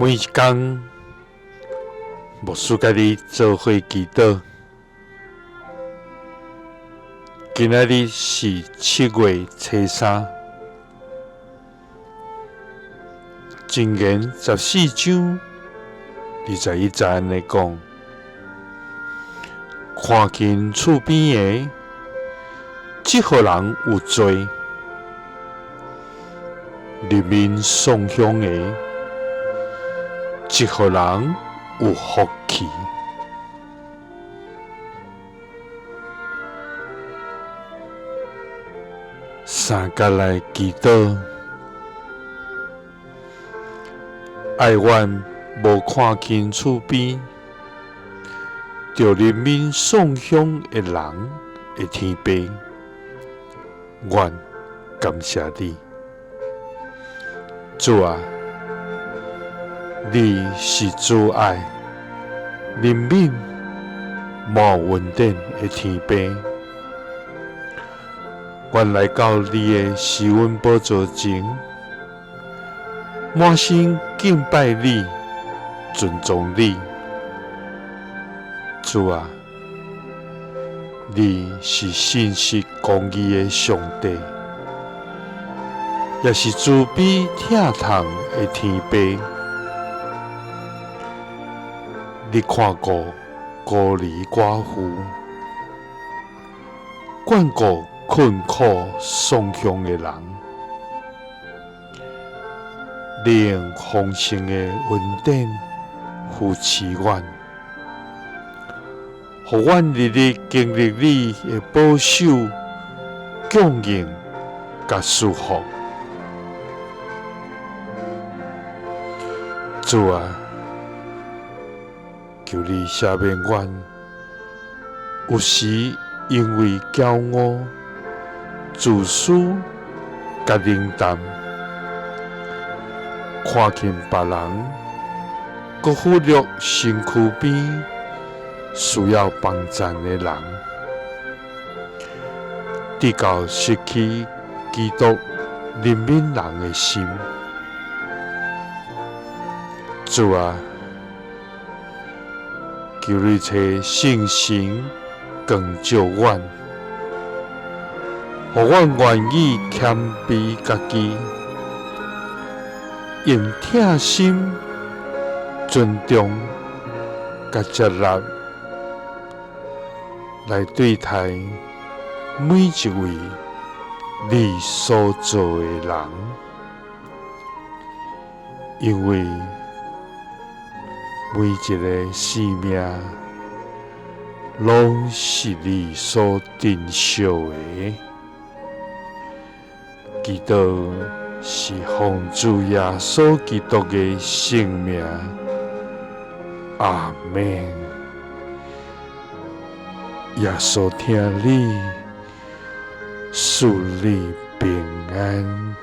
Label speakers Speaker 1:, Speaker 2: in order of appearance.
Speaker 1: 每一天，牧师甲你做伙祈祷。今仔日是7月初3，箴言14章21节安尼讲：看近厝边的，即号人有罪；入面送香的，即号人有福气。三角来祈祷，爱阮无看近厝边，着入面送香的人的天父，阮感谢你，主啊！你是主爱、人民无稳定的天父。阮来到你的施恩宝座前，满心敬拜你、尊重你。主啊，你是信实公义的上帝，也是慈悲疼痛的天父。你看顾孤儿寡妇，眷顾困苦送香的人，你用丰盛的恩典扶持阮，互阮日日经历你的保守、供应、甲祝福。主啊，求你赦免阮，有时因为骄傲、自私甲冷淡，看见别人，搁忽略身躯边需要帮助的人，直到失去基督怜悯人的心。主啊，求你找圣神光照阮，互阮愿意谦卑家己，用疼心、尊重、甲接纳来对待每一位你所做的人，因为每一个生命拢是你所珍惜的。基督是奉主耶稣基督的圣名，阿们。耶稣听你，赐你平安。